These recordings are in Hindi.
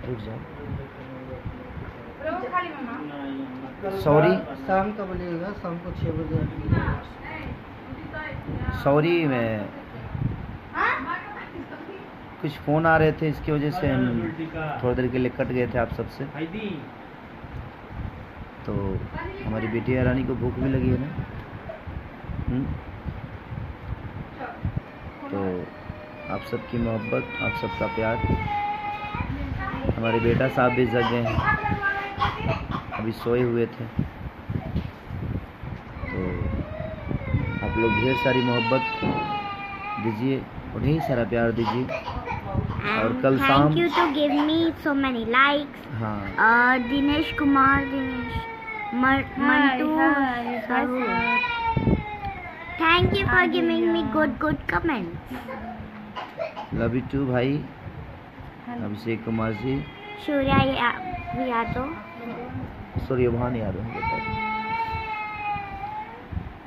रुक जाओ। सॉरी, शाम का बोलिएगा, शाम को 6 बजे। सॉरी, मैं कुछ फ़ोन आ रहे थे, इसकी वजह से हम थोड़ी देर के लिए कट गए थे आप सबसे। तो हमारी बेटी रानी को भूख भी लगी है ना। तो आप सबकी मोहब्बत, आप सबका प्यार। हमारे बेटा साहब भी जग गए हैं, अभी सोए हुए थे। तो आप लोग ढेर सारी मोहब्बत दीजिए और ढेर सारा प्यार दीजिए। और कल शाम thank you to give me so many likes. हाँ, Dinesh Kumar, Mantu, thank you for giving me good comments. Love you too भाई अभिषेक कुमार जी। सूर्या यादव, सूर्यभान यादव बेटा।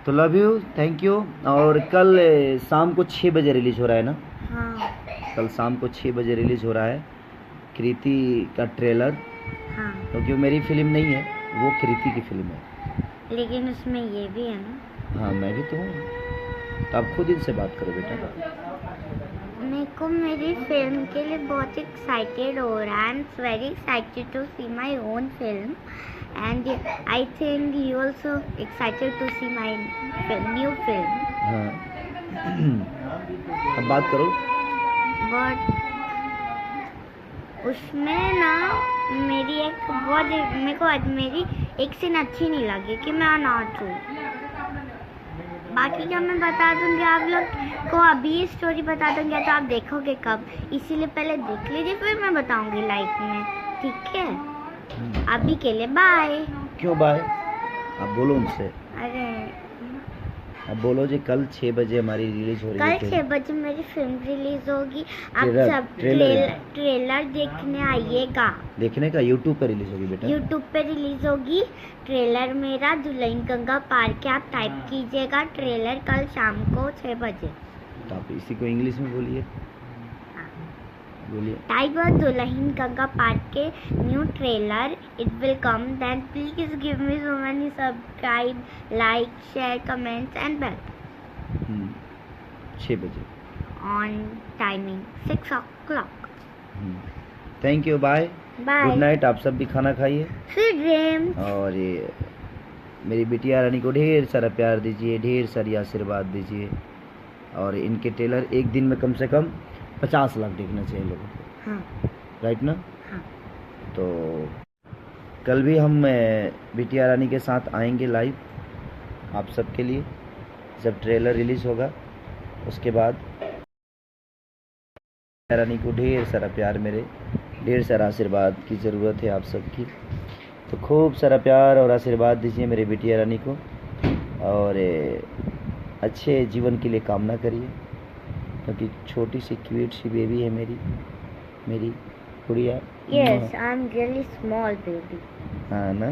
तो लव यू, थैंक यू। और कल शाम को 6 बजे रिलीज हो रहा है ना। हाँ कल शाम को 6 बजे रिलीज हो रहा है कृति का ट्रेलर। हाँ, क्योंकि वो मेरी फिल्म नहीं है, वो कृति की फिल्म है। लेकिन उसमें ये भी है ना। हाँ, मैं भी तो हूँ। तो आप खुद इनसे बात करो बेटा। मेरे को मेरी फिल्म के लिए बहुत एक्साइटेड हो रहा है। I am very excited to see my own film and I think you also excited to see my new film. हाँ अब बात करो। बट उसमें ना मेरी मेरे को आज मेरी एक सीन अच्छी नहीं लगी कि मैं अनाथ हूँ। बाकी का मैं बता दूंगी आप लोग को, अभी स्टोरी बता दूंगी तो आप देखोगे कब, इसीलिए पहले देख लीजिए फिर मैं बताऊंगी लाइव में, ठीक है। अभी के लिए बाय। क्यों बाय? आप बोलो उनसे। अरे अब बोलो जी, कल 6 बजे हमारी रिलीज हो रही है। कल 6 बजे मेरी फिल्म रिलीज होगी। आप सब ट्रेलर देखने आइएगा। देखने का यूट्यूब पे रिलीज होगी बेटा। यूट्यूब पे रिलीज होगी ट्रेलर मेरा, दुल्हन गंगा पार के आप टाइप कीजिएगा ट्रेलर, कल शाम को 6 बजे। तो आप इसी को इंग्लिश में बोलिए, बोलिए। टाइप दुल्हन Ganga Paar Ke new trailer, it will come, then please give me so many subscribe, like, share, comments and bell 6 बजे on timing 6 o'clock। Thank you, bye bye, good night. आप सब भी खाना खाइए स्वीट ड्रीम्स। और ये मेरी बिटिया रानी को ढेर सारा प्यार दीजिए, ढेर सारी आशीर्वाद दीजिए। और इनके ट्रेलर एक दिन में कम से कम 50 लाख देखना चाहिए लोगों को। हाँ राइट ना। हाँ, तो कल भी हम बिटिया रानी के साथ आएंगे लाइव आप सबके लिए, जब ट्रेलर रिलीज होगा। उसके बाद रानी को ढेर सारा प्यार, मेरे ढेर सारा आशीर्वाद की ज़रूरत है आप सबकी। तो खूब सारा प्यार और आशीर्वाद दीजिए मेरे बिटिया रानी को, और अच्छे जीवन के लिए कामना करिए, क्योंकि छोटी सी क्यूट सी बेबी है मेरी गुड़िया। Yes, I am really small baby. हाँ ना।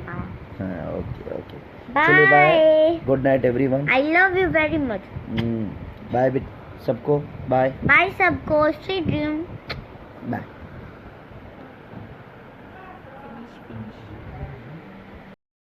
हाँ, ओके ओके, बाय। चलिए bye, good night everyone. I love you very much. Bye सबको, बाय बाय सबको, स्वीट ड्रीम। बाय।